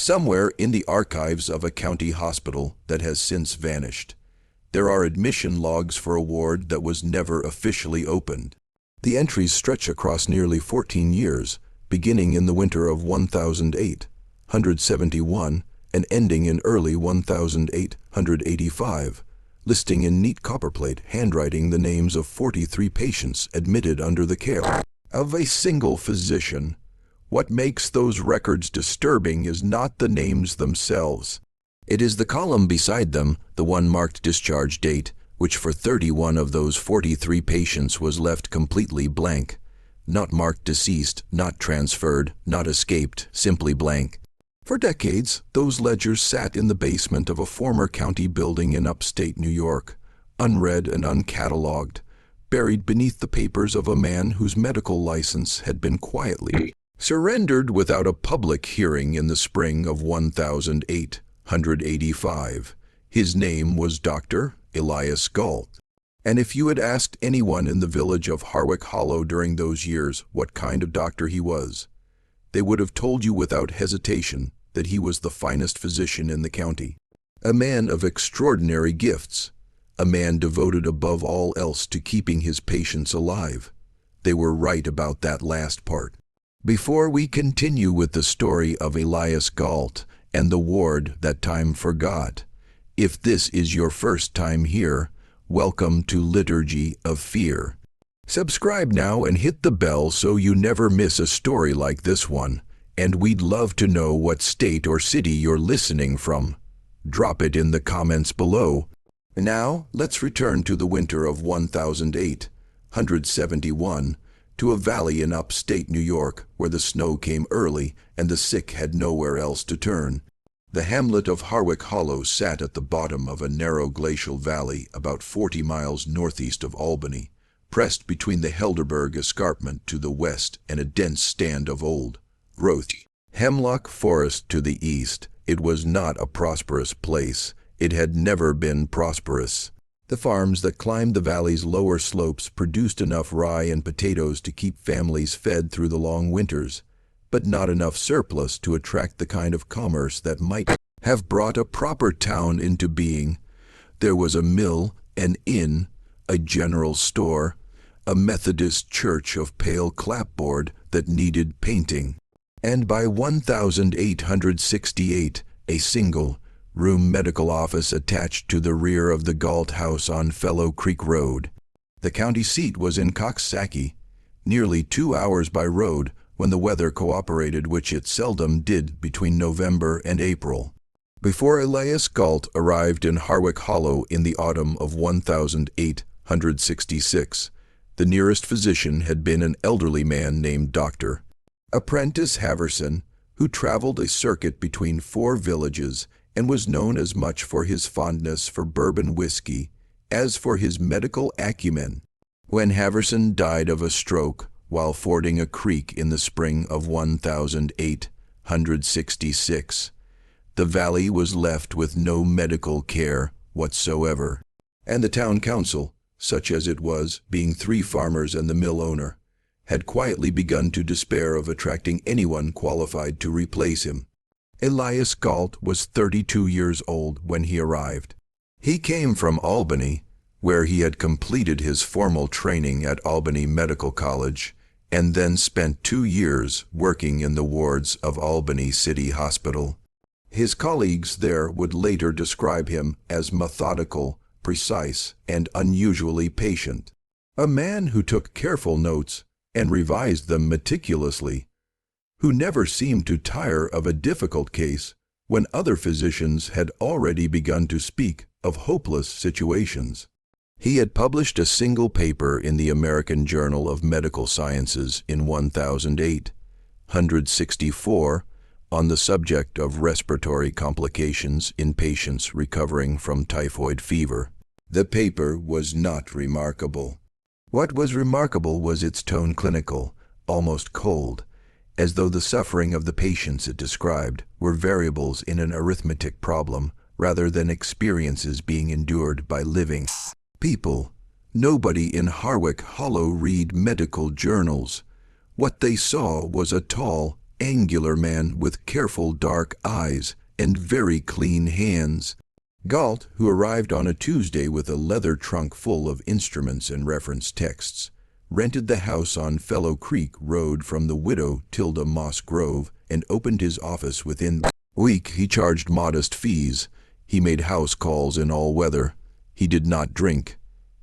Somewhere in the archives of a county hospital that has since vanished, there are admission logs for a ward that was never officially opened. The entries stretch across nearly 14 years, beginning in the winter of 1871 and ending in early 1885, listing in neat copperplate handwriting the names of 43 patients admitted under the care of a single physician. What makes those records disturbing is not the names themselves. It is the column beside them, the one marked discharge date, which for 31 of those 43 patients was left completely blank. Not marked deceased, not transferred, not escaped, simply blank. For decades, those ledgers sat in the basement of a former county building in upstate New York, unread and uncatalogued, buried beneath the papers of a man whose medical license had been quietly surrendered without a public hearing in the spring of 1885. His name was Dr. Elias Gault. And if you had asked anyone in the village of Harwick Hollow during those years what kind of doctor he was, they would have told you without hesitation that he was the finest physician in the county. A man of extraordinary gifts, a man devoted above all else to keeping his patients alive. They were right about that last part. Before we continue with the story of Elias Gault and the ward that time forgot, if this is your first time here, welcome to Liturgy of Fear. Subscribe now and hit the bell so you never miss a story like this one, and we'd love to know what state or city you're listening from. Drop it in the comments below. Now, let's return to the winter of 1871, to a valley in upstate New York where the snow came early and the sick had nowhere else to turn. The hamlet of Harwick Hollow sat at the bottom of a narrow glacial valley about 40 miles northeast of Albany, pressed between the Helderberg escarpment to the west and a dense stand of old-growth hemlock forest to the east. It was not a prosperous place. It had never been prosperous. The farms that climbed the valley's lower slopes produced enough rye and potatoes to keep families fed through the long winters, but not enough surplus to attract the kind of commerce that might have brought a proper town into being. There was a mill, an inn, a general store, a Methodist church of pale clapboard that needed painting. And by 1868, a single-room medical office attached to the rear of the Gault House on Fellow Creek Road. The county seat was in Coxsackie, nearly 2 hours by road, when the weather cooperated, which it seldom did between November and April. Before Elias Gault arrived in Harwick Hollow in the autumn of 1866, the nearest physician had been an elderly man named Dr. Apprentice Haverson, who traveled a circuit between 4 villages and was known as much for his fondness for bourbon whiskey as for his medical acumen. When Haverson died of a stroke while fording a creek in the spring of 1866, the valley was left with no medical care whatsoever, and the town council, such as it was, being 3 farmers and the mill owner, had quietly begun to despair of attracting anyone qualified to replace him. Elias Gault was 32 years old when he arrived. He came from Albany, where he had completed his formal training at Albany Medical College, and then spent 2 years working in the wards of Albany City Hospital. His colleagues there would later describe him as methodical, precise, and unusually patient. A man who took careful notes and revised them meticulously, who never seemed to tire of a difficult case when other physicians had already begun to speak of hopeless situations. He had published a single paper in the American Journal of Medical Sciences in 1864 on the subject of respiratory complications in patients recovering from typhoid fever. The paper was not remarkable. What was remarkable was its tone, clinical, almost cold, as though the suffering of the patients it described were variables in an arithmetic problem rather than experiences being endured by living people. Nobody in Harwick Hollow read medical journals. What they saw was a tall, angular man with careful dark eyes and very clean hands. Gault, who arrived on a Tuesday with a leather trunk full of instruments and reference texts, rented the house on Fellow Creek Road from the widow Tilda Moss Grove and opened his office within a week. He charged modest fees. He made house calls in all weather. He did not drink.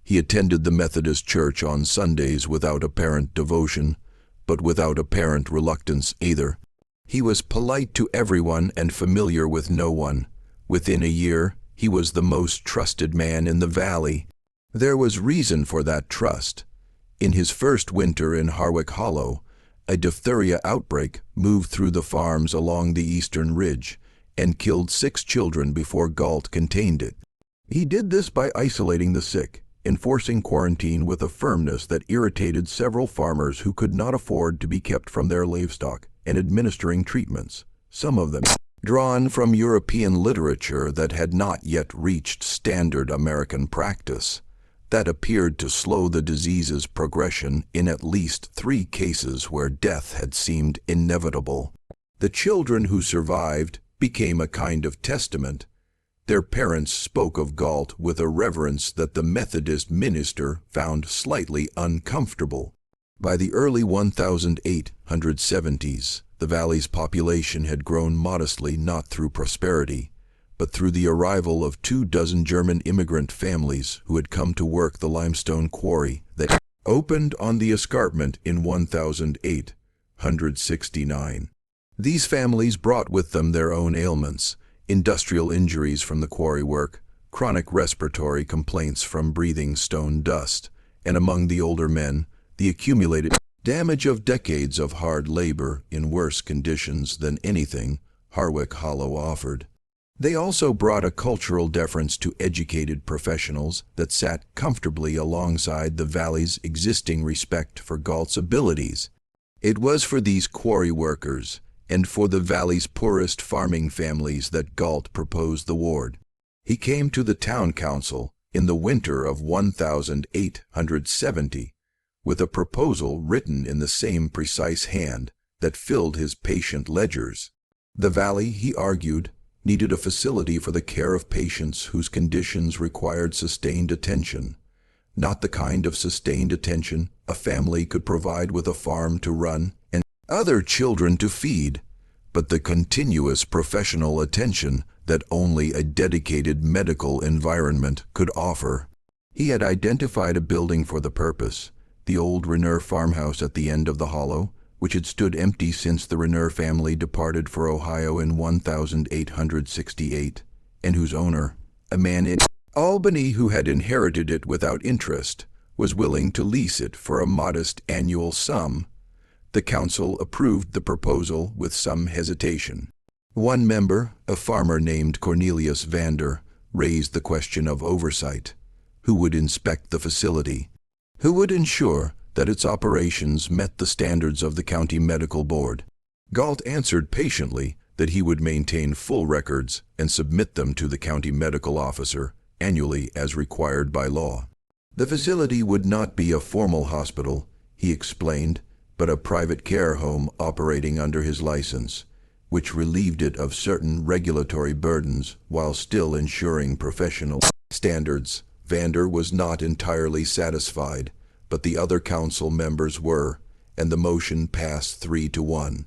He attended the Methodist Church on Sundays without apparent devotion, but without apparent reluctance either. He was polite to everyone and familiar with no one. Within a year, he was the most trusted man in the valley. There was reason for that trust. In his first winter in Harwick Hollow, a diphtheria outbreak moved through the farms along the eastern ridge and killed 6 children before Gault contained it. He did this by isolating the sick, enforcing quarantine with a firmness that irritated several farmers who could not afford to be kept from their livestock, and administering treatments, some of them drawn from European literature that had not yet reached standard American practice, that appeared to slow the disease's progression in at least 3 cases where death had seemed inevitable. The children who survived became a kind of testament. Their parents spoke of Gault with a reverence that the Methodist minister found slightly uncomfortable. By the early 1870s, the valley's population had grown modestly not through prosperity, but through the arrival of 24 German immigrant families who had come to work the limestone quarry that opened on the escarpment in 1869. These families brought with them their own ailments, industrial injuries from the quarry work, chronic respiratory complaints from breathing stone dust, and among the older men, the accumulated damage of decades of hard labor in worse conditions than anything Harwick Hollow offered. They also brought a cultural deference to educated professionals that sat comfortably alongside the valley's existing respect for Gault's abilities. It was for these quarry workers and for the valley's poorest farming families that Gault proposed the ward. He came to the town council in the winter of 1870 with a proposal written in the same precise hand that filled his patient ledgers. The valley, he argued, needed a facility for the care of patients whose conditions required sustained attention, not the kind of sustained attention a family could provide with a farm to run and other children to feed, but the continuous professional attention that only a dedicated medical environment could offer. He had identified a building for the purpose, the old Renner farmhouse at the end of the hollow, which had stood empty since the Renner family departed for Ohio in 1868, and whose owner, a man in Albany who had inherited it without interest, was willing to lease it for a modest annual sum. The council approved the proposal with some hesitation. One member, a farmer named Cornelius Vander, raised the question of oversight. Who would inspect the facility? Who would ensure that its operations met the standards of the county medical board? Gault answered patiently that he would maintain full records and submit them to the county medical officer annually as required by law. The facility would not be a formal hospital, he explained, but a private care home operating under his license, which relieved it of certain regulatory burdens while still ensuring professional standards. Vander was not entirely satisfied, but the other council members were, and the motion passed 3-1.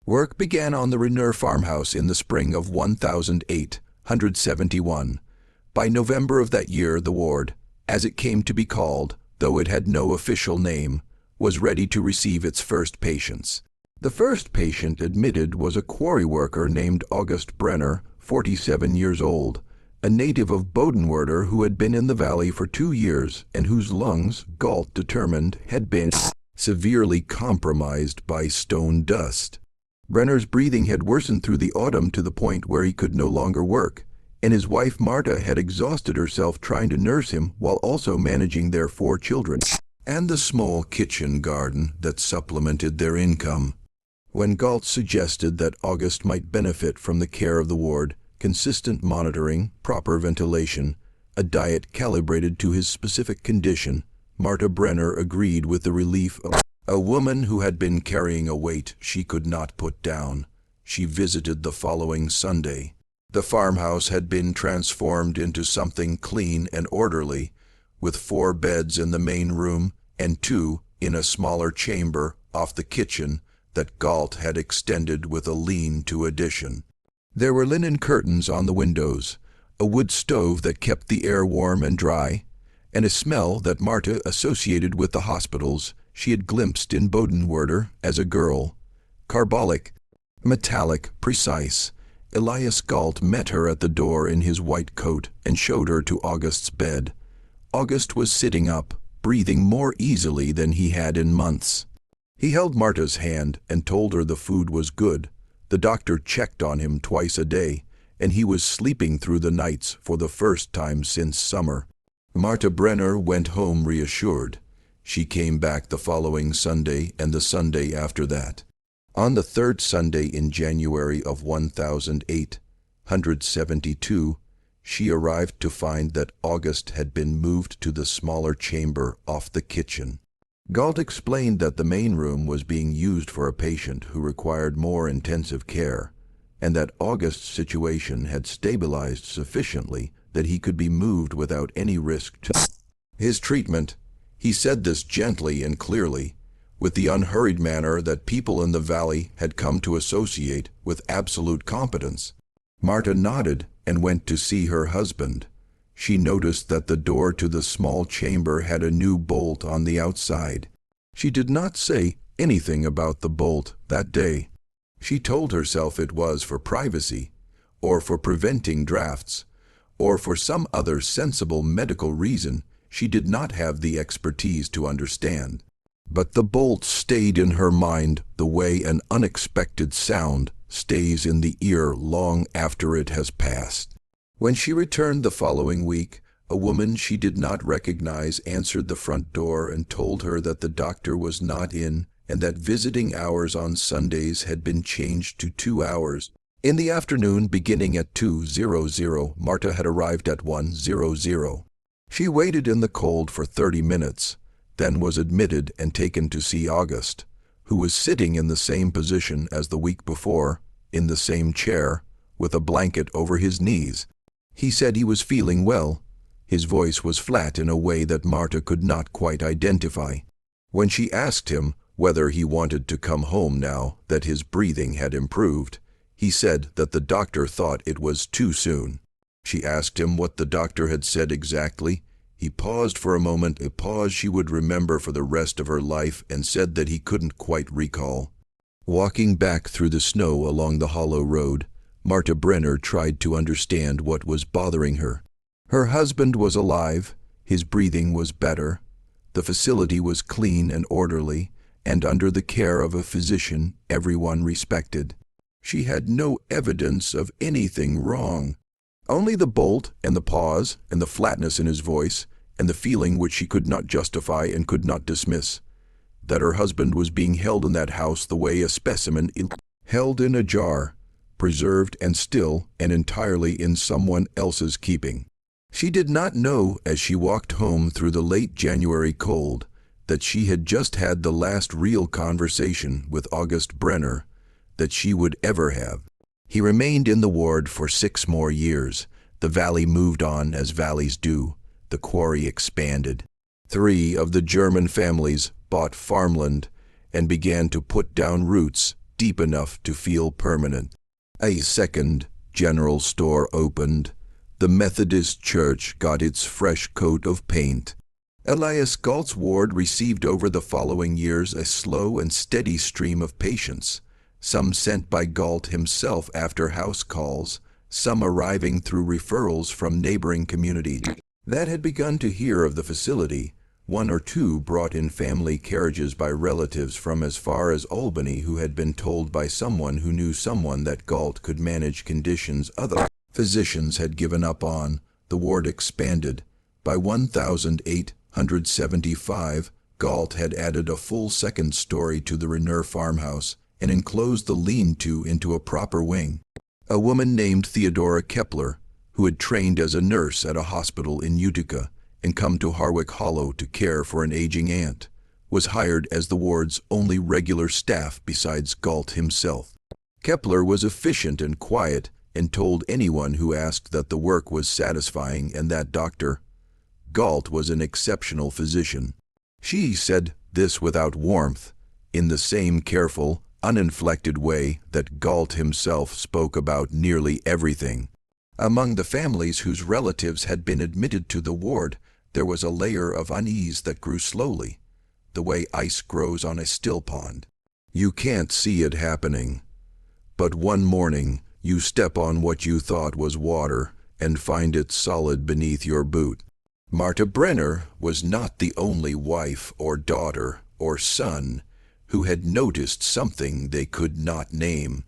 Work began on the Renner farmhouse in the spring of 1871. By November of that year, the ward, as it came to be called, though it had no official name, was ready to receive its first patients. The first patient admitted was a quarry worker named August Brenner, 47 years old, a native of Bodenwerder who had been in the valley for 2 years and whose lungs, Gault determined, had been severely compromised by stone dust. Brenner's breathing had worsened through the autumn to the point where he could no longer work, and his wife Marta had exhausted herself trying to nurse him while also managing their 4 children and the small kitchen garden that supplemented their income. When Gault suggested that August might benefit from the care of the ward, consistent monitoring, proper ventilation, a diet calibrated to his specific condition, Marta Brenner agreed with the relief A woman who had been carrying a weight she could not put down. She visited the following Sunday. The farmhouse had been transformed into something clean and orderly, with 4 beds in the main room and 2 in a smaller chamber off the kitchen that Gault had extended with a lean-to addition. There were linen curtains on the windows, a wood stove that kept the air warm and dry, and a smell that Marta associated with the hospitals she had glimpsed in Bodenwerder as a girl. Carbolic, metallic, precise. Elias Gault met her at the door in his white coat and showed her to August's bed. August was sitting up, breathing more easily than he had in months. He held Marta's hand and told her the food was good. The doctor checked on him twice a day, and he was sleeping through the nights for the first time since summer. Marta Brenner went home reassured. She came back the following Sunday and the Sunday after that. On the 3rd Sunday in January of 1872, she arrived to find that August had been moved to the smaller chamber off the kitchen. Gault explained that the main room was being used for a patient who required more intensive care, and that August's situation had stabilized sufficiently that he could be moved without any risk to his treatment. He said this gently and clearly, with the unhurried manner that people in the valley had come to associate with absolute competence. Marta nodded and went to see her husband. She noticed that the door to the small chamber had a new bolt on the outside. She did not say anything about the bolt that day. She told herself it was for privacy, or for preventing drafts, or for some other sensible medical reason she did not have the expertise to understand. But the bolt stayed in her mind the way an unexpected sound stays in the ear long after it has passed. When she returned the following week, a woman she did not recognize answered the front door and told her that the doctor was not in and that visiting hours on Sundays had been changed to 2 hours. In the afternoon, beginning at 2:00, Marta had arrived at 1:00. She waited in the cold for 30 minutes, then was admitted and taken to see August, who was sitting in the same position as the week before, in the same chair, with a blanket over his knees. He said he was feeling well. His voice was flat in a way that Marta could not quite identify. When she asked him whether he wanted to come home now that his breathing had improved, he said that the doctor thought it was too soon. She asked him what the doctor had said exactly. He paused for a moment, a pause she would remember for the rest of her life, and said that he couldn't quite recall. Walking back through the snow along the hollow road, Marta Brenner tried to understand what was bothering her. Her husband was alive, his breathing was better, the facility was clean and orderly, and under the care of a physician everyone respected. She had no evidence of anything wrong. Only the bolt and the pause and the flatness in his voice and the feeling which she could not justify and could not dismiss, that her husband was being held in that house the way a specimen is held in a jar, preserved and still and entirely in someone else's keeping. She did not know as she walked home through the late January cold that she had just had the last real conversation with August Brenner that she would ever have. He remained in the ward for 6 more years. The valley moved on as valleys do. The quarry expanded. 3 of the German families bought farmland and began to put down roots deep enough to feel permanent. A second general store opened. The Methodist Church got its fresh coat of paint. Elias Gault's ward received over the following years a slow and steady stream of patients, some sent by Gault himself after house calls, some arriving through referrals from neighboring communities that had begun to hear of the facility. 1 or 2 brought in family carriages by relatives from as far as Albany who had been told by someone who knew someone that Gault could manage conditions other physicians had given up on. The ward expanded. By 1875, Gault had added a full second story to the Renner farmhouse and enclosed the lean-to into a proper wing. A woman named Theodora Kepler, who had trained as a nurse at a hospital in Utica and come to Harwick Hollow to care for an aging aunt, was hired as the ward's only regular staff besides Gault himself. Kepler was efficient and quiet and told anyone who asked that the work was satisfying and that Dr. Gault was an exceptional physician. She said this without warmth, in the same careful, uninflected way that Gault himself spoke about nearly everything. Among the families whose relatives had been admitted to the ward, there was a layer of unease that grew slowly, the way ice grows on a still pond. You can't see it happening, but one morning you step on what you thought was water and find it solid beneath your boot. Marta Brenner was not the only wife or daughter or son who had noticed something they could not name.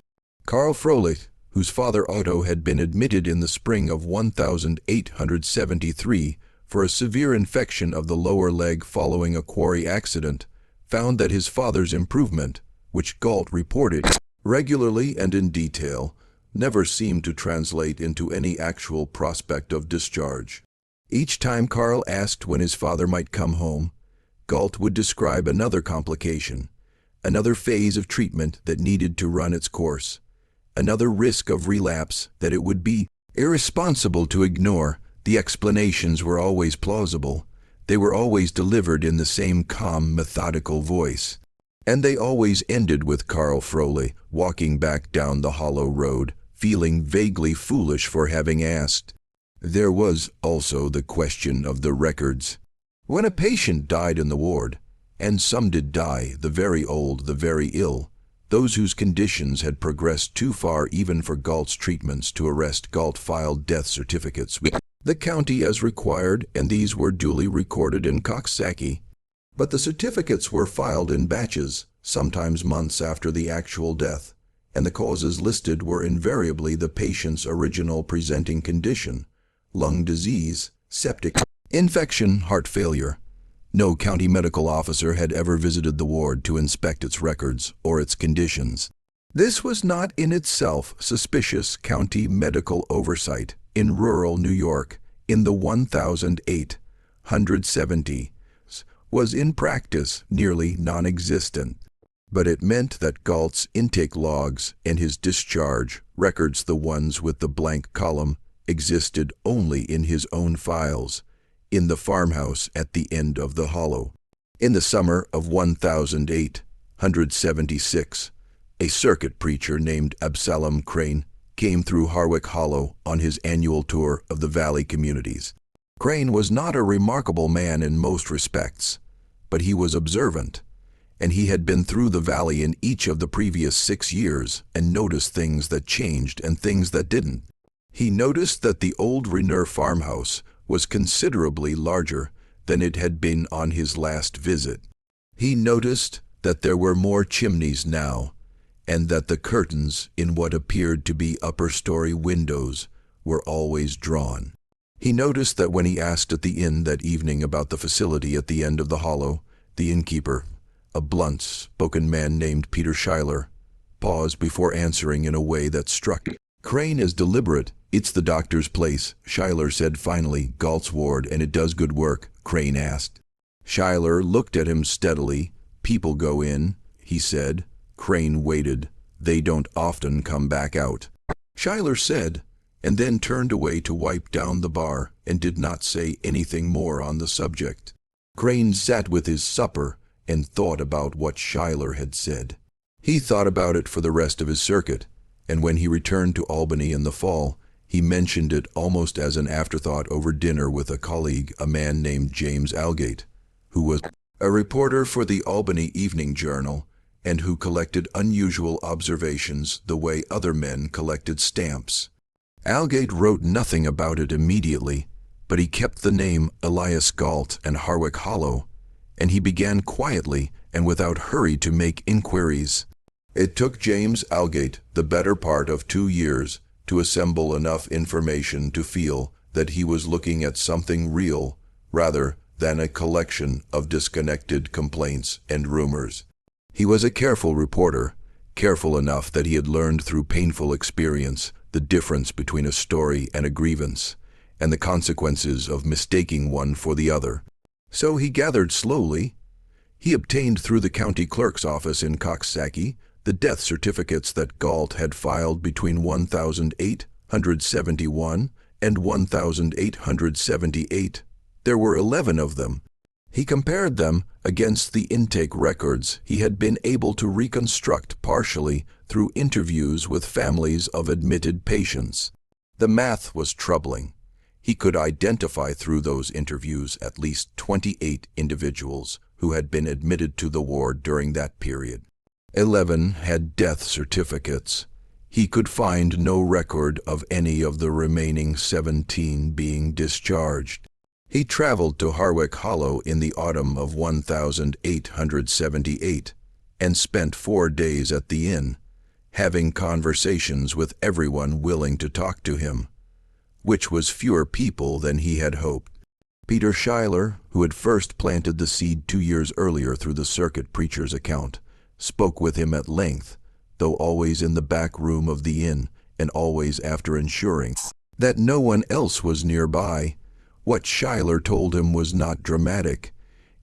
Karl Froelich, whose father Otto had been admitted in the spring of 1873 for a severe infection of the lower leg following a quarry accident, found that his father's improvement, which Gault reported regularly and in detail, never seemed to translate into any actual prospect of discharge. Each time Karl asked when his father might come home, Gault would describe another complication, another phase of treatment that needed to run its course, another risk of relapse that it would be irresponsible to ignore. The explanations were always plausible. They were always delivered in the same calm, methodical voice. And they always ended with Karl Froelich walking back down the hollow road, feeling vaguely foolish for having asked. There was also the question of the records. When a patient died in the ward, and some did die, the very old, the very ill, those whose conditions had progressed too far even for Gault's treatments to arrest, Gault filed death certificates with the county as required, and these were duly recorded in Coxsackie. But the certificates were filed in batches, sometimes months after the actual death, and the causes listed were invariably the patient's original presenting condition: lung disease, septic infection, heart failure. No county medical officer had ever visited the ward to inspect its records or its conditions. This was not in itself suspicious. County medical oversight in rural New York in the 1870s was in practice nearly non-existent. But it meant that Gault's intake logs and his discharge records, the ones with the blank column, existed only in his own files, in the farmhouse at the end of the hollow. In the summer of 1876, a circuit preacher named Absalom Crane came through Harwick Hollow on his annual tour of the valley communities. Crane was not a remarkable man in most respects, but he was observant, and he had been through the valley in each of the previous 6 years and noticed things that changed and things that didn't. He noticed that the old Rainier farmhouse was considerably larger than it had been on his last visit. He noticed that there were more chimneys now, and that the curtains in what appeared to be upper-story windows were always drawn. He noticed that when he asked at the inn that evening about the facility at the end of the hollow, the innkeeper, a blunt-spoken man named Peter Schuyler, paused before answering in a way that struck Crane as deliberate. "It's the doctor's place," Schuyler said finally. "Gault's ward, and it does good work?" Crane asked. Schuyler looked at him steadily. "People go in," he said. Crane waited. "They don't often come back out," Schuyler said, and then turned away to wipe down the bar and did not say anything more on the subject. Crane sat with his supper and thought about what Schuyler had said. He thought about it for the rest of his circuit, and when he returned to Albany in the fall, he mentioned it almost as an afterthought over dinner with a colleague, a man named James Algate, who was a reporter for the Albany Evening Journal and who collected unusual observations the way other men collected stamps. Algate wrote nothing about it immediately, but he kept the name Elias Gault and Harwick Hollow, and he began quietly and without hurry to make inquiries. It took James Algate the better part of 2 years to assemble enough information to feel that he was looking at something real rather than a collection of disconnected complaints and rumors. He was a careful reporter, careful enough that he had learned through painful experience the difference between a story and a grievance, and the consequences of mistaking one for the other. So he gathered slowly. He obtained through the county clerk's office in Coxsackie the death certificates that Gault had filed between 1871 and 1878. There were 11 of them. He compared them against the intake records he had been able to reconstruct partially through interviews with families of admitted patients. The math was troubling. He could identify through those interviews at least 28 individuals who had been admitted to the ward during that period. 11 had death certificates. He could find no record of any of the remaining 17 being discharged. He traveled to Harwick Hollow in the autumn of 1878 and spent 4 days at the inn, having conversations with everyone willing to talk to him, which was fewer people than he had hoped. Peter Schuyler, who had first planted the seed 2 years earlier through the circuit preacher's account, spoke with him at length, though always in the back room of the inn and always after ensuring that no one else was nearby. What Schuyler told him was not dramatic.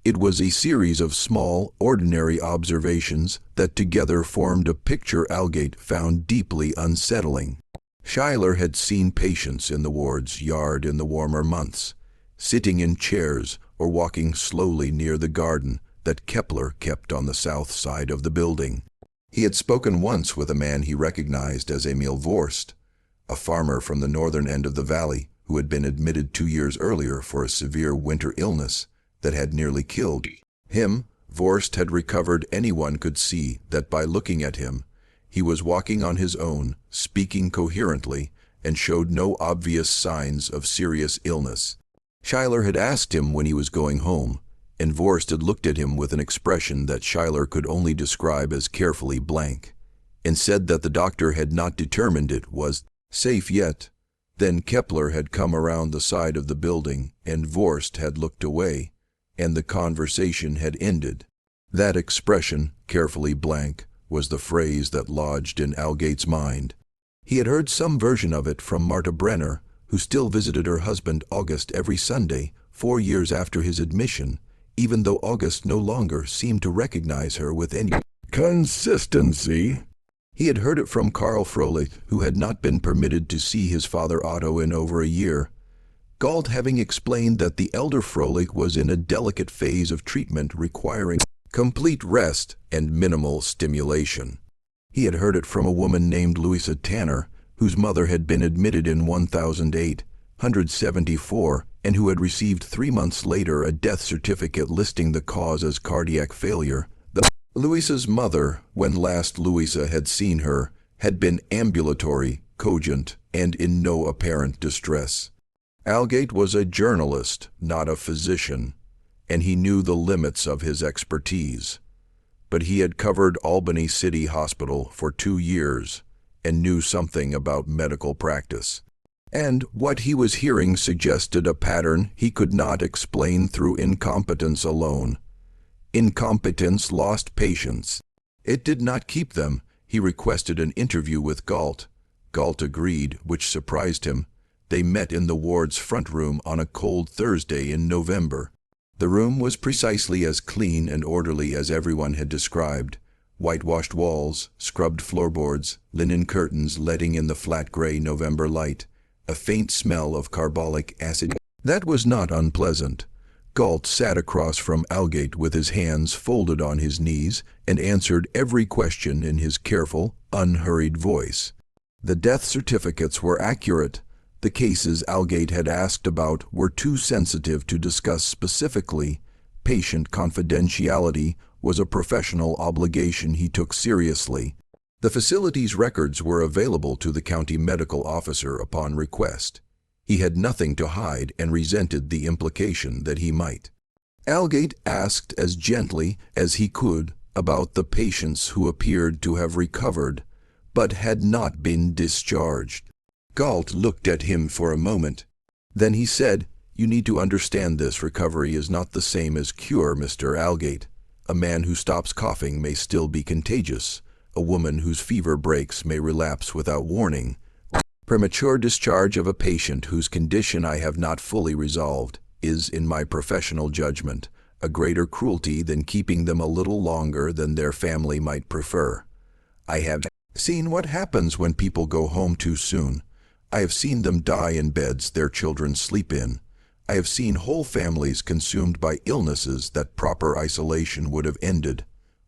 It was a series of small, ordinary observations that together formed a picture Algate found deeply unsettling. Schuyler had seen patients in the ward's yard in the warmer months, sitting in chairs or walking slowly near the garden that Kepler kept on the south side of the building. He had spoken once with a man he recognized as Emil Vorst, a farmer from the northern end of the valley who had been admitted 2 years earlier for a severe winter illness that had nearly killed him. Vorst had recovered. Anyone could see that by looking at him. He was walking on his own, speaking coherently, and showed no obvious signs of serious illness. Schuyler had asked him when he was going home, and Vorst had looked at him with an expression that Schuyler could only describe as carefully blank, and said that the doctor had not determined it was safe yet. Then Kepler had come around the side of the building, and Vorst had looked away, and the conversation had ended. That expression, carefully blank, was the phrase that lodged in Algate's mind. He had heard some version of it from Marta Brenner, who still visited her husband August every Sunday 4 years after his admission, even though August no longer seemed to recognize her with any consistency. He had heard it from Karl Froelich, who had not been permitted to see his father Otto in over a year, Gault having explained that the elder Froelich was in a delicate phase of treatment requiring complete rest and minimal stimulation. He had heard it from a woman named Louisa Tanner, whose mother had been admitted in 1874 and who had received 3 months later a death certificate listing the cause as cardiac failure. Louisa's mother, when last Louisa had seen her, had been ambulatory, cogent, and in no apparent distress. Algate was a journalist, not a physician, and he knew the limits of his expertise. But he had covered Albany City Hospital for 2 years and knew something about medical practice. And what he was hearing suggested a pattern he could not explain through incompetence alone. Incompetence lost patients. It did not keep them. He requested an interview with Gault. Gault agreed, which surprised him. They met in the ward's front room on a cold Thursday in November. The room was precisely as clean and orderly as everyone had described. Whitewashed walls, scrubbed floorboards, linen curtains letting in the flat gray November light, a faint smell of carbolic acid. That was not unpleasant. Gault sat across from Algate with his hands folded on his knees and answered every question in his careful, unhurried voice. The death certificates were accurate. The cases Algate had asked about were too sensitive to discuss specifically. Patient confidentiality was a professional obligation he took seriously. The facility's records were available to the county medical officer upon request. He had nothing to hide and resented the implication that he might. Algate asked as gently as he could about the patients who appeared to have recovered, but had not been discharged. Gault looked at him for a moment. Then he said, "You need to understand this. Recovery is not the same as cure, Mr. Algate. A man who stops coughing may still be contagious. A woman whose fever breaks may relapse without warning. Premature discharge of a patient whose condition I have not fully resolved is, in my professional judgment, a greater cruelty than keeping them a little longer than their family might prefer. I have seen what happens when people go home too soon. I have seen them die in beds their children sleep in. I have seen whole families consumed by illnesses that proper isolation would have ended.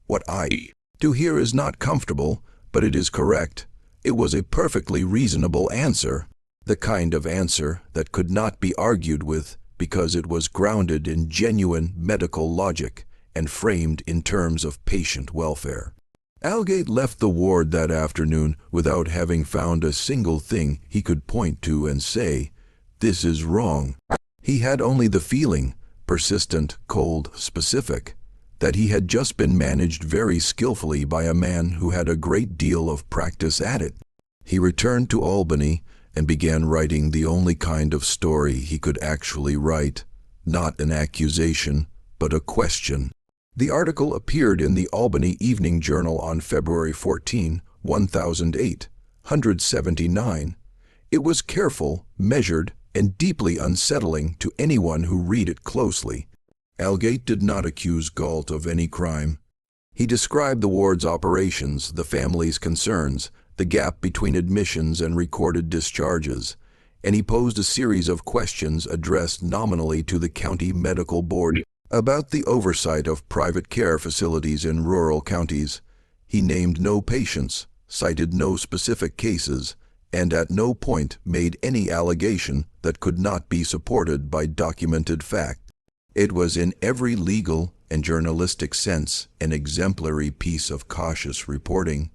What I do here is not comfortable, but it is correct. It was a perfectly reasonable answer, the kind of answer that could not be argued with because it was grounded in genuine medical logic and framed in terms of patient welfare. Algate left the ward that afternoon without having found a single thing he could point to and say, "This is wrong." He had only the feeling, persistent, cold, specific, that he had just been managed very skillfully by a man who had a great deal of practice at it. He returned to Albany and began writing the only kind of story he could actually write, not an accusation, but a question. The article appeared in the Albany Evening Journal on February 14, 1879. It was careful, measured, and deeply unsettling to anyone who read it closely. Algate did not accuse Gault of any crime. He described the ward's operations, the family's concerns, the gap between admissions and recorded discharges, and he posed a series of questions addressed nominally to the county medical board about the oversight of private care facilities in rural counties. He named no patients, cited no specific cases, and at no point made any allegation that could not be supported by documented fact. It was in every legal and journalistic sense an exemplary piece of cautious reporting.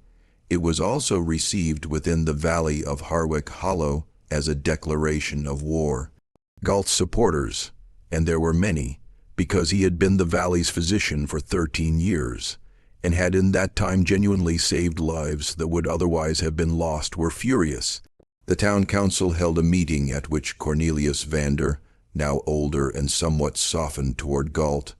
It was also received within the valley of Harwick Hollow as a declaration of war. Gault's supporters, and there were many, because he had been the valley's physician for 13 years, and had in that time genuinely saved lives that would otherwise have been lost, were furious. The town council held a meeting at which Cornelius Vander, now older and somewhat softened toward Gault,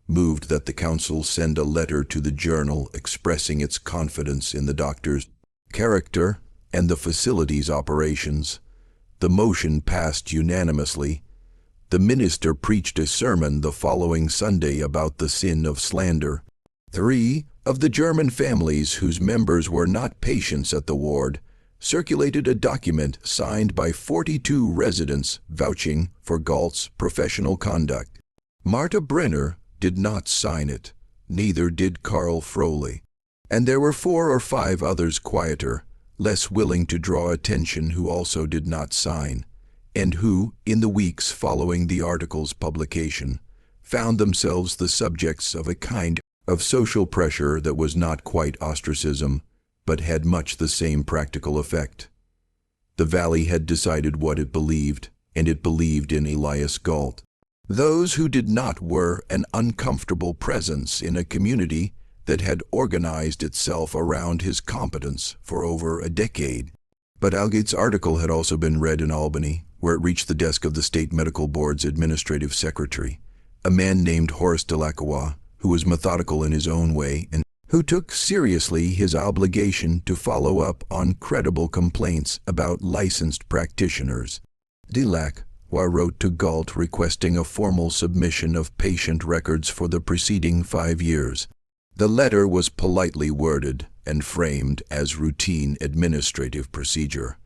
moved that the council send a letter to the journal expressing its confidence in the doctor's character and the facility's operations. The motion passed unanimously. The minister preached a sermon the following Sunday about the sin of slander. 3 of the German families whose members were not patients at the ward circulated a document signed by 42 residents vouching for Gault's professional conduct. Marta Brenner did not sign it, neither did Carl Froley, and there were 4 or 5 others quieter, less willing to draw attention, who also did not sign, and who, in the weeks following the article's publication, found themselves the subjects of a kind of social pressure that was not quite ostracism, but had much the same practical effect. The valley had decided what it believed, and it believed in Elias Gault. Those who did not were an uncomfortable presence in a community that had organized itself around his competence for over a decade. But Algate's article had also been read in Albany, where it reached the desk of the State Medical Board's administrative secretary, a man named Horace Delacroix, who was methodical in his own way and who took seriously his obligation to follow up on credible complaints about licensed practitioners. Delacroix wrote to Gault requesting a formal submission of patient records for the preceding 5 years. The letter was politely worded and framed as routine administrative procedure.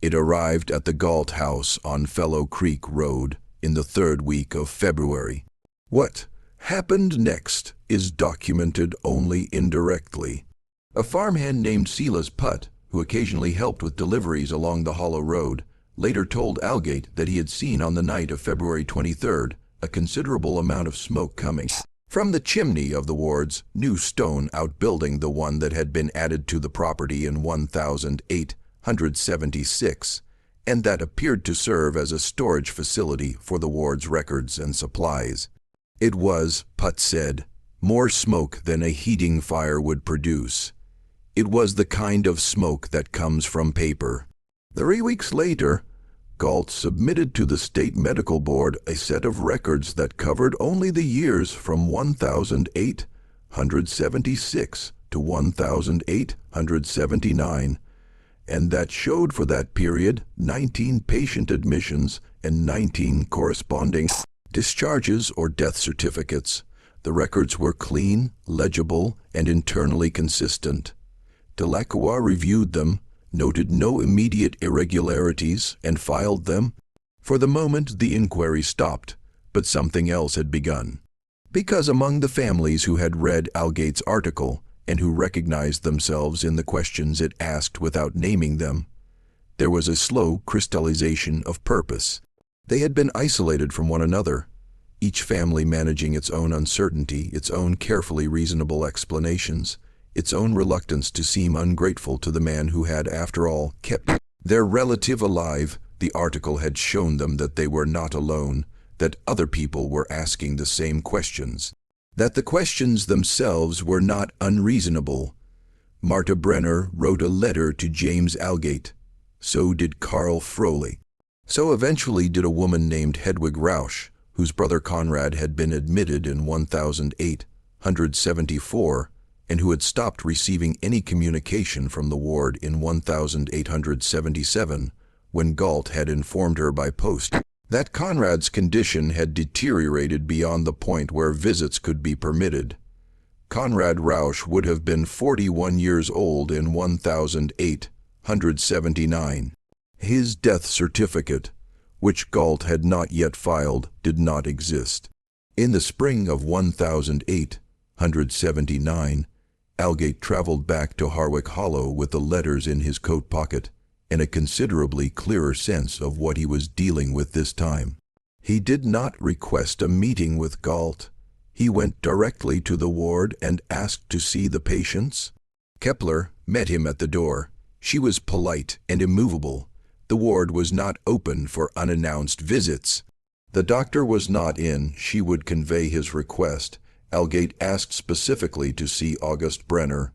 It arrived at the Gault house on Fellow Creek Road in the 3rd week of February. What happened next is documented only indirectly. A farmhand named Silas Putt, who occasionally helped with deliveries along the Hollow Road, later told Algate that he had seen on the night of February 23rd a considerable amount of smoke coming from the chimney of the ward's new stone outbuilding, the one that had been added to the property in 1876, and that appeared to serve as a storage facility for the ward's records and supplies. It was, Putt said, more smoke than a heating fire would produce. It was the kind of smoke that comes from paper. 3 weeks later, Gault submitted to the State Medical Board a set of records that covered only the years from 1876 to 1879, and that showed for that period 19 patient admissions and 19 corresponding discharges or death certificates. The records were clean, legible, and internally consistent. Delacroix reviewed them, noted no immediate irregularities, and filed them. For the moment, the inquiry stopped, but something else had begun. Because among the families who had read Algate's article, and who recognized themselves in the questions it asked without naming them, there was a slow crystallization of purpose. They had been isolated from one another, each family managing its own uncertainty, its own carefully reasonable explanations, its own reluctance to seem ungrateful to the man who had, after all, kept their relative alive. The article had shown them that they were not alone, that other people were asking the same questions, that the questions themselves were not unreasonable. Marta Brenner wrote a letter to James Algate. So did Carl Froley. So eventually did a woman named Hedwig Rausch, whose brother Conrad had been admitted in 1874 and who had stopped receiving any communication from the ward in 1877 when Gault had informed her by post that Conrad's condition had deteriorated beyond the point where visits could be permitted. Conrad Rausch would have been 41 years old in 1879. His death certificate, which Gault had not yet filed, did not exist. In the spring of 1879, Algate traveled back to Harwick Hollow with the letters in his coat pocket and a considerably clearer sense of what he was dealing with this time. He did not request a meeting with Gault. He went directly to the ward and asked to see the patients. Kepler met him at the door. She was polite and immovable. The ward was not open for unannounced visits. The doctor was not in. She would convey his request. Algate asked specifically to see August Brenner.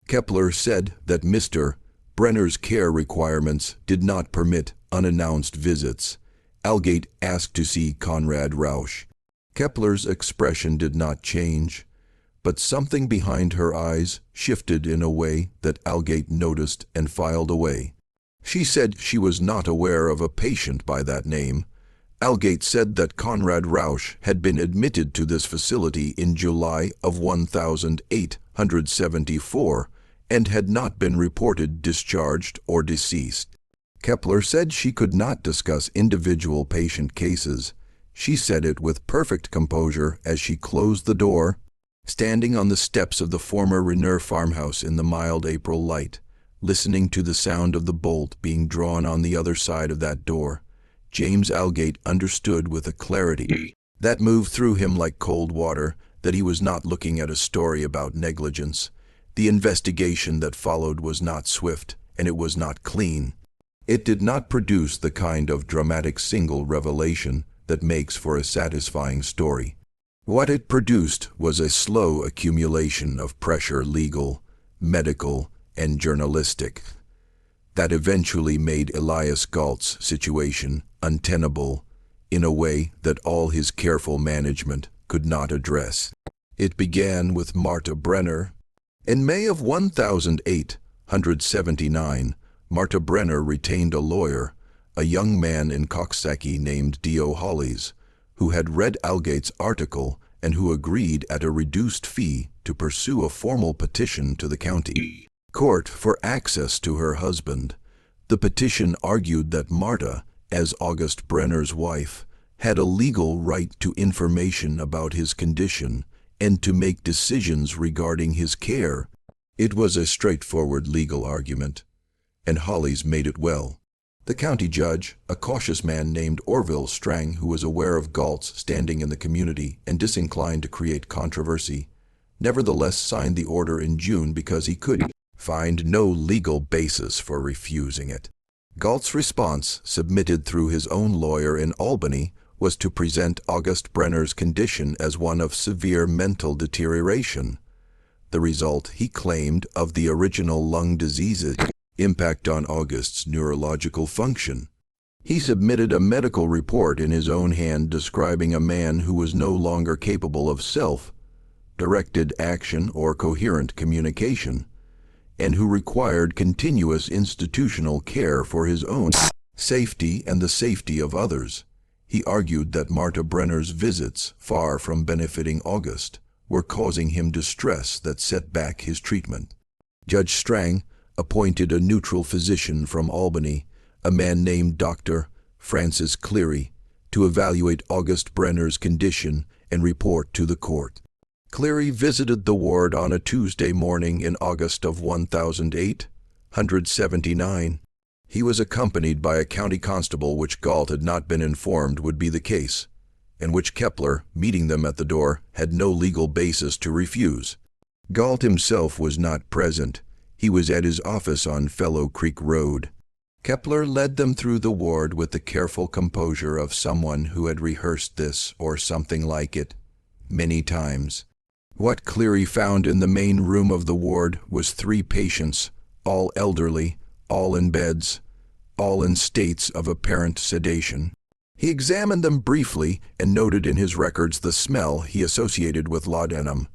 Kepler said that Mr. Brenner's care requirements did not permit unannounced visits. Algate asked to see Conrad Rausch. Kepler's expression did not change, but something behind her eyes shifted in a way that Algate noticed and filed away. She said she was not aware of a patient by that name. Algate said that Conrad Rausch had been admitted to this facility in July of 1874 and had not been reported discharged or deceased. Kepler said she could not discuss individual patient cases. She said it with perfect composure as she closed the door. Standing on the steps of the former Rainier farmhouse in the mild April light, listening to the sound of the bolt being drawn on the other side of that door, James Algate understood with a clarity that moved through him like cold water that he was not looking at a story about negligence. The investigation that followed was not swift, and it was not clean. It did not produce the kind of dramatic single revelation that makes for a satisfying story. What it produced was a slow accumulation of pressure, legal, medical, and journalistic, that eventually made Elias Gault's situation untenable in a way that all his careful management could not address. It began with Marta Brenner. In May of 1879, Marta Brenner retained a lawyer, a young man in Coxsackie named D.O. Hollies, who had read Algate's article and who agreed at a reduced fee to pursue a formal petition to the county court for access to her husband. The petition argued that Marta, as August Brenner's wife, had a legal right to information about his condition and to make decisions regarding his care. It was a straightforward legal argument, and Hollies made it well. The county judge, a cautious man named Orville Strang, who was aware of Gault's standing in the community and disinclined to create controversy, nevertheless signed the order in June because he could find no legal basis for refusing it. Gault's response, submitted through his own lawyer in Albany, was to present August Brenner's condition as one of severe mental deterioration. The result, he claimed, of the original lung disease's impact on August's neurological function. He submitted a medical report in his own hand describing a man who was no longer capable of self-directed action or coherent communication, and who required continuous institutional care for his own safety and the safety of others. He argued that Marta Brenner's visits, far from benefiting August, were causing him distress that set back his treatment. Judge Strang appointed a neutral physician from Albany, a man named Dr. Francis Cleary, to evaluate August Brenner's condition and report to the court. Cleary visited the ward on a Tuesday morning in August of 1879. He was accompanied by a county constable, which Gault had not been informed would be the case, and which Kepler, meeting them at the door, had no legal basis to refuse. Gault himself was not present. He was at his office on Fellow Creek Road. Kepler led them through the ward with the careful composure of someone who had rehearsed this or something like it many times. What Cleary found in the main room of the ward was 3 patients, all elderly, all in beds, all in states of apparent sedation. He examined them briefly and noted in his records the smell he associated with laudanum,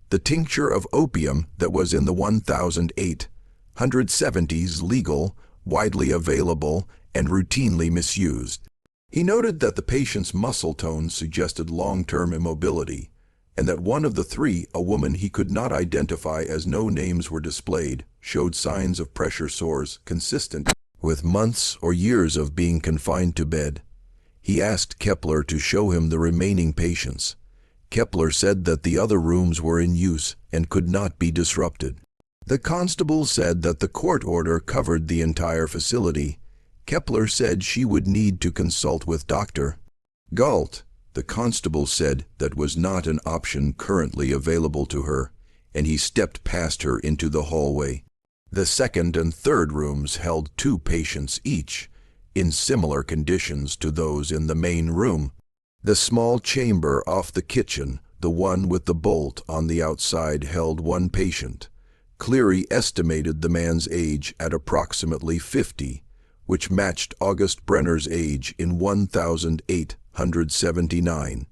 the tincture of opium that was in the 1870s legal, widely available, and routinely misused. He noted that the patient's muscle tone suggested long-term immobility, and that one of the 3, a woman he could not identify as no names were displayed, showed signs of pressure sores consistent with months or years of being confined to bed. He asked Kepler to show him the remaining patients. Kepler said that the other rooms were in use and could not be disrupted. The constable said that the court order covered the entire facility. Kepler said she would need to consult with Dr. Gault. The constable said that was not an option currently available to her, and he stepped past her into the hallway. The second and third rooms held 2 patients each, in similar conditions to those in the main room. The small chamber off the kitchen, the one with the bolt on the outside, held 1 patient. Cleary estimated the man's age at approximately 50, which matched August Brenner's age in 1879.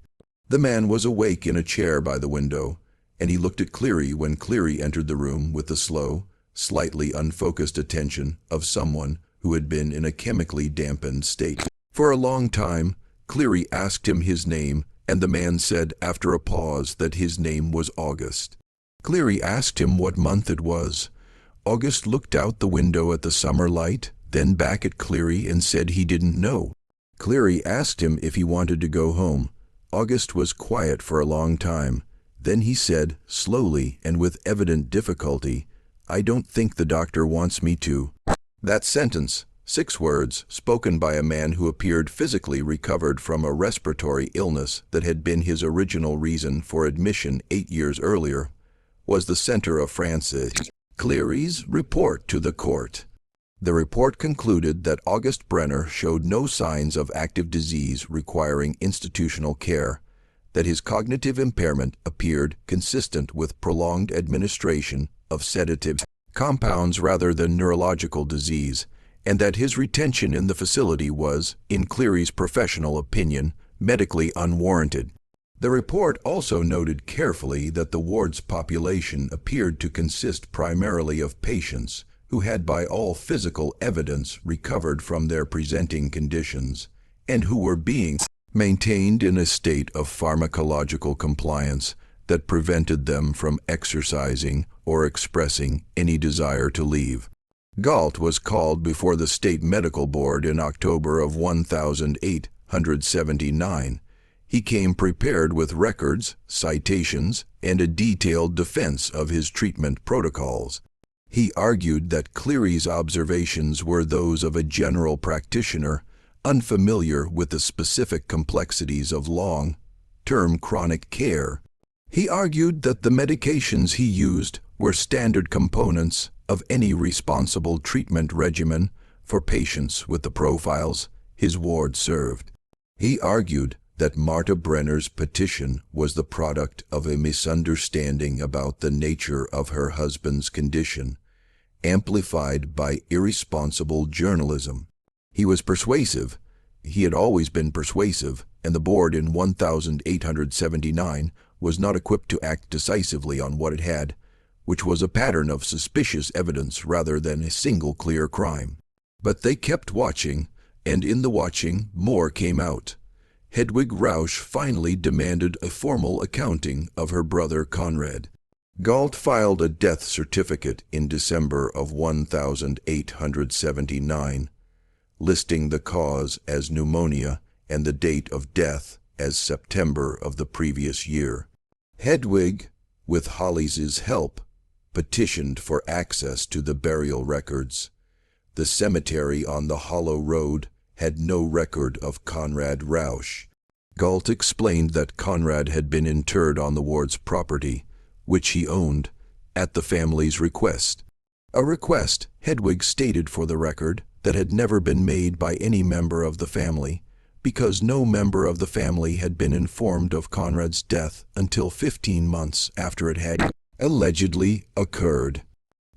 The man was awake in a chair by the window, and he looked at Cleary when Cleary entered the room with the slow, slightly unfocused attention of someone who had been in a chemically dampened state. For a long time, Cleary asked him his name, and the man said after a pause that his name was August. Cleary asked him what month it was. August looked out the window at the summer light, then back at Cleary, and said he didn't know. Cleary asked him if he wanted to go home. August was quiet for a long time. Then he said, slowly and with evident difficulty, "I don't think the doctor wants me to." That sentence, 6 words, spoken by a man who appeared physically recovered from a respiratory illness that had been his original reason for admission 8 years earlier, was the center of Francis Cleary's report to the court. The report concluded that August Brenner showed no signs of active disease requiring institutional care, that his cognitive impairment appeared consistent with prolonged administration of sedatives compounds rather than neurological disease, and that his retention in the facility was, in Cleary's professional opinion, medically unwarranted. The report also noted carefully that the ward's population appeared to consist primarily of patients who had by all physical evidence recovered from their presenting conditions, and who were being maintained in a state of pharmacological compliance that prevented them from exercising or expressing any desire to leave. Gault was called before the State Medical Board in October of 1879. He came prepared with records, citations, and a detailed defense of his treatment protocols. He argued that Cleary's observations were those of a general practitioner unfamiliar with the specific complexities of long-term chronic care. He argued that the medications he used were standard components of any responsible treatment regimen for patients with the profiles his ward served. He argued that Marta Brenner's petition was the product of a misunderstanding about the nature of her husband's condition, amplified by irresponsible journalism. He was persuasive. He had always been persuasive, and the board in 1879 was not equipped to act decisively on what it had, which was a pattern of suspicious evidence rather than a single clear crime. But they kept watching, and in the watching more came out. Hedwig Rausch finally demanded a formal accounting of her brother Conrad. Gault filed a death certificate in December of 1879, listing the cause as pneumonia and the date of death as September of the previous year. Hedwig, with Hollis's help, petitioned for access to the burial records. The cemetery on the Hollow Road had no record of Conrad Rausch. Gault explained that Conrad had been interred on the ward's property, which he owned, at the family's request. A request, Hedwig stated for the record, that had never been made by any member of the family, because no member of the family had been informed of Conrad's death until 15 months after it had allegedly occurred.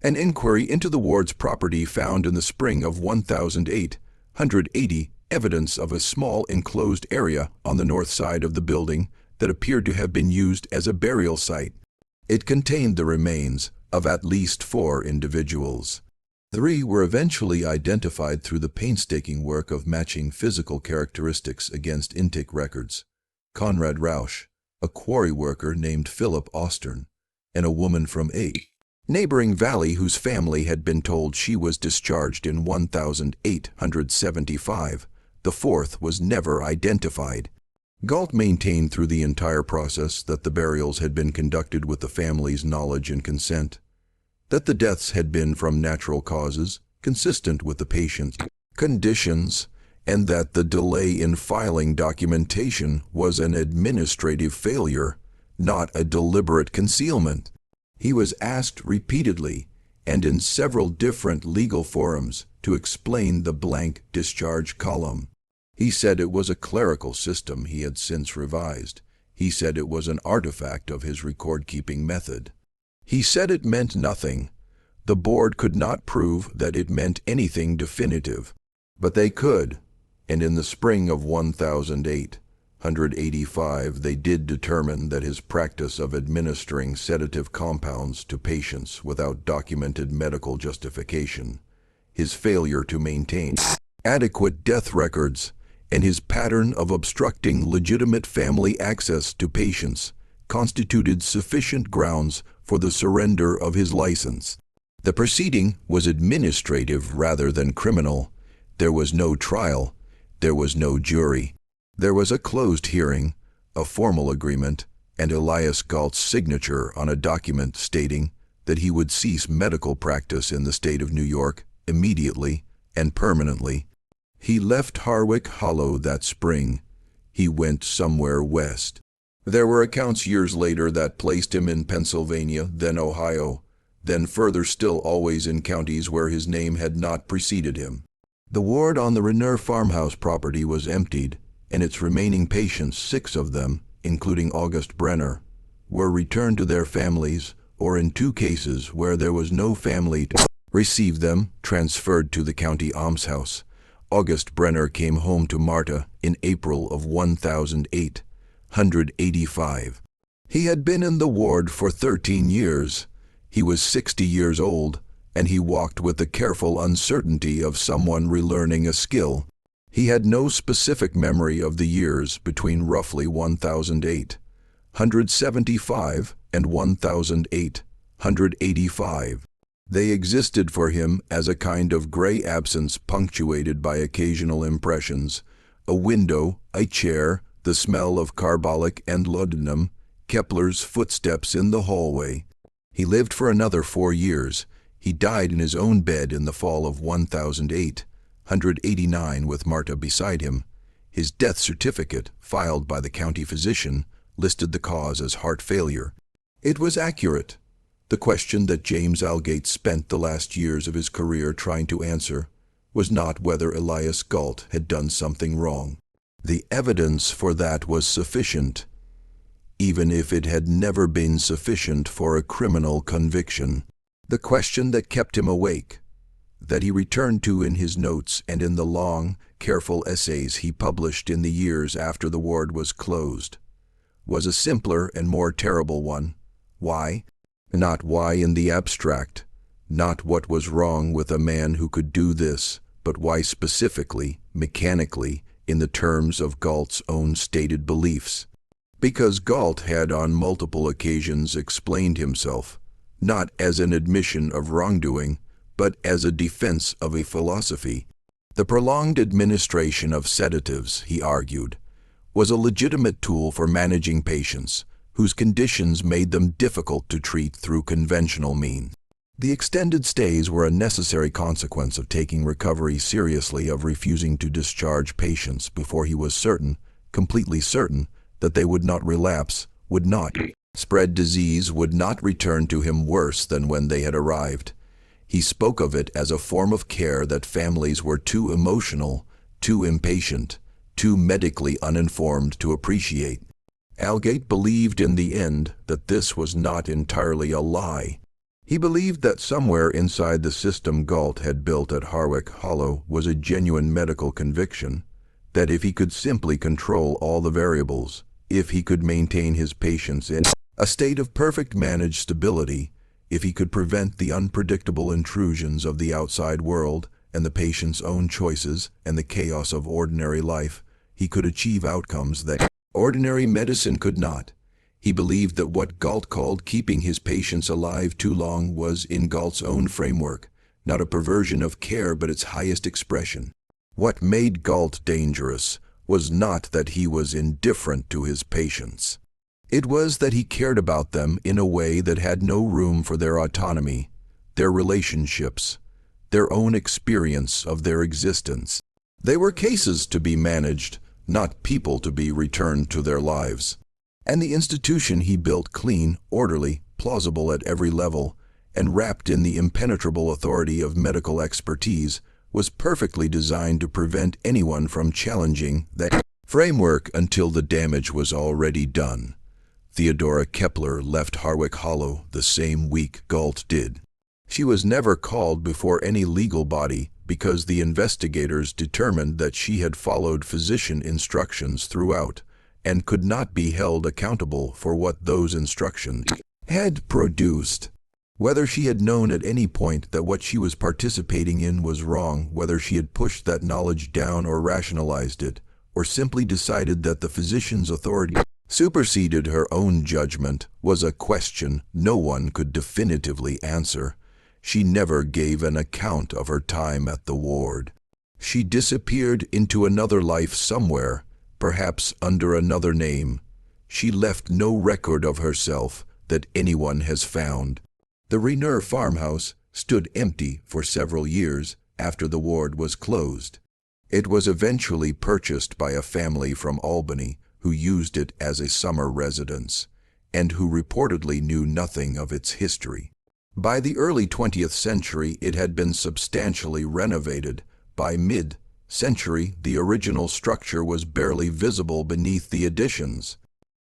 An inquiry into the ward's property found in the spring of 1880 evidence of a small enclosed area on the north side of the building that appeared to have been used as a burial site. It contained the remains of at least 4 individuals. 3 were eventually identified through the painstaking work of matching physical characteristics against intake records. Conrad Rausch, a quarry worker named Philip Austern, and a woman from a neighboring valley whose family had been told she was discharged in 1875. The 4th was never identified. Gault maintained through the entire process that the burials had been conducted with the family's knowledge and consent, that the deaths had been from natural causes, consistent with the patient's conditions, and that the delay in filing documentation was an administrative failure, not a deliberate concealment. He was asked repeatedly, and in several different legal forums, to explain the blank discharge column. He said it was a clerical system he had since revised. He said it was an artifact of his record-keeping method. He said it meant nothing. The board could not prove that it meant anything definitive. But they could, and in the spring of 1885 they did determine that his practice of administering sedative compounds to patients without documented medical justification, his failure to maintain adequate death records, and his pattern of obstructing legitimate family access to patients constituted sufficient grounds for the surrender of his license. The proceeding was administrative rather than criminal. There was no trial. There was no jury. There was a closed hearing, a formal agreement, and Elias Gault's signature on a document stating that he would cease medical practice in the state of New York immediately and permanently. He left Harwick Hollow that spring. He went somewhere west. There were accounts years later that placed him in Pennsylvania, then Ohio, then further still always in counties where his name had not preceded him. The ward on the Rainier farmhouse property was emptied, and its remaining patients, 6 of them, including August Brenner, were returned to their families, or in 2 cases where there was no family to receive them, transferred to the county almshouse. August Brenner came home to Marta in April of 1885. He had been in the ward for 13 years. He was 60 years old, and he walked with the careful uncertainty of someone relearning a skill. He had no specific memory of the years between roughly 1875 and 1885. They existed for him as a kind of gray absence punctuated by occasional impressions: a window, a chair, the smell of carbolic and laudanum, Kepler's footsteps in the hallway. He lived for another 4 years. He died in his own bed in the fall of 1889 with Marta beside him. His death certificate, filed by the county physician, listed the cause as heart failure. It was accurate. The question that James Algate spent the last years of his career trying to answer was not whether Elias Gault had done something wrong. The evidence for that was sufficient, even if it had never been sufficient for a criminal conviction. The question that kept him awake, that he returned to in his notes and in the long, careful essays he published in the years after the ward was closed, was a simpler and more terrible one. Why? Not why in the abstract, not what was wrong with a man who could do this, but why specifically, mechanically, in the terms of Gault's own stated beliefs. Because Gault had on multiple occasions explained himself, not as an admission of wrongdoing, but as a defense of a philosophy. The prolonged administration of sedatives, he argued, was a legitimate tool for managing patients, whose conditions made them difficult to treat through conventional means. The extended stays were a necessary consequence of taking recovery seriously, of refusing to discharge patients before he was certain, completely certain, that they would not relapse, would not spread disease, would not return to him worse than when they had arrived. He spoke of it as a form of care that families were too emotional, too impatient, too medically uninformed to appreciate. Algate believed in the end that this was not entirely a lie. He believed that somewhere inside the system Gault had built at Harwick Hollow was a genuine medical conviction, that if he could simply control all the variables, if he could maintain his patients in a state of perfect managed stability, if he could prevent the unpredictable intrusions of the outside world and the patient's own choices and the chaos of ordinary life, he could achieve outcomes that ordinary medicine could not. He believed that what Gault called keeping his patients alive too long was, in Gault's own framework, not a perversion of care but its highest expression. What made Gault dangerous was not that he was indifferent to his patients. It was that he cared about them in a way that had no room for their autonomy, their relationships, their own experience of their existence. They were cases to be managed, not people to be returned to their lives. And the institution he built, clean, orderly, plausible at every level, and wrapped in the impenetrable authority of medical expertise, was perfectly designed to prevent anyone from challenging that framework until the damage was already done. Theodora Kepler left Harwick Hollow the same week Gault did. She was never called before any legal body because the investigators determined that she had followed physician instructions throughout, and could not be held accountable for what those instructions had produced. Whether she had known at any point that what she was participating in was wrong, whether she had pushed that knowledge down or rationalized it, or simply decided that the physician's authority superseded her own judgment, was a question no one could definitively answer. She never gave an account of her time at the ward. She disappeared into another life somewhere, perhaps under another name. She left no record of herself that anyone has found. The Rainier farmhouse stood empty for several years after the ward was closed. It was eventually purchased by a family from Albany who used it as a summer residence, and who reportedly knew nothing of its history. By the early 20th century, it had been substantially renovated. By mid-century, the original structure was barely visible beneath the additions.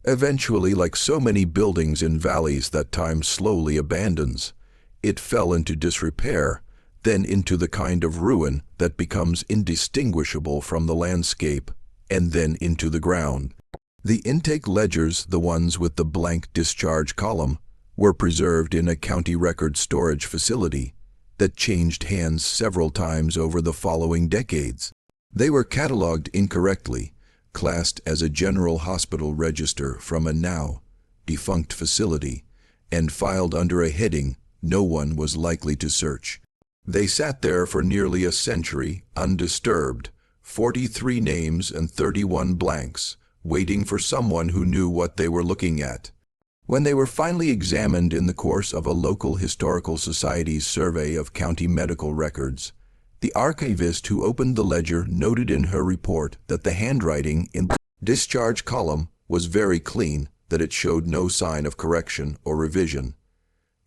Eventually, like so many buildings in valleys that time slowly abandons, it fell into disrepair, then into the kind of ruin that becomes indistinguishable from the landscape, and then into the ground. The intake ledgers, the ones with the blank discharge column, were preserved in a county record storage facility that changed hands several times over the following decades. They were catalogued incorrectly, classed as a general hospital register from a now defunct facility, and filed under a heading no one was likely to search. They sat there for nearly a century, undisturbed, 43 names and 31 blanks, waiting for someone who knew what they were looking at. When they were finally examined in the course of a local historical society's survey of county medical records, the archivist who opened the ledger noted in her report that the handwriting in the discharge column was very clean, that it showed no sign of correction or revision,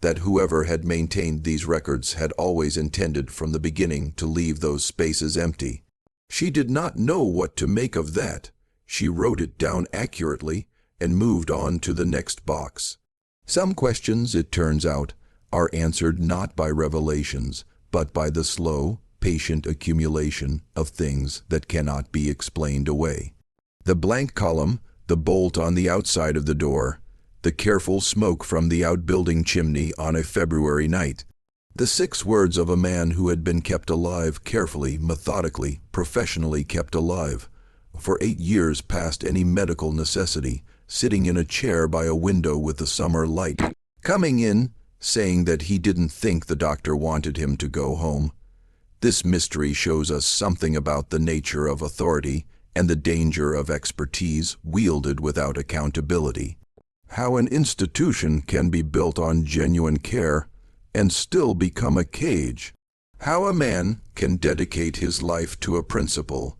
that whoever had maintained these records had always intended from the beginning to leave those spaces empty. She did not know what to make of that. She wrote it down accurately and moved on to the next box. Some questions, it turns out, are answered not by revelations, but by the slow, patient accumulation of things that cannot be explained away. The blank column, the bolt on the outside of the door, the careful smoke from the outbuilding chimney on a February night, the 6 words of a man who had been kept alive, carefully, methodically, professionally kept alive, for 8 years past any medical necessity, sitting in a chair by a window with the summer light, coming in, saying that he didn't think the doctor wanted him to go home. This mystery shows us something about the nature of authority and the danger of expertise wielded without accountability. How an institution can be built on genuine care and still become a cage. How a man can dedicate his life to a principle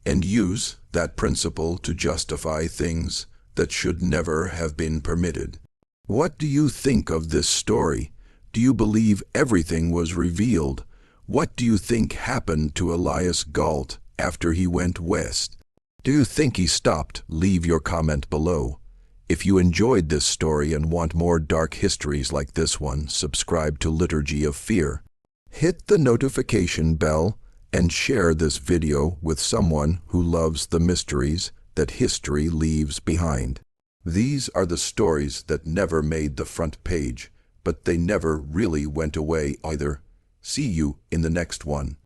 and use that principle to justify things that should never have been permitted. What do you think of this story? Do you believe everything was revealed? What do you think happened to Elias Gault after he went west? Do you think he stopped? Leave your comment below. If you enjoyed this story and want more dark histories like this one, subscribe to Liturgy of Fear. Hit the notification bell and share this video with someone who loves the mysteries that history leaves behind. These are the stories that never made the front page, but they never really went away either. See you in the next one.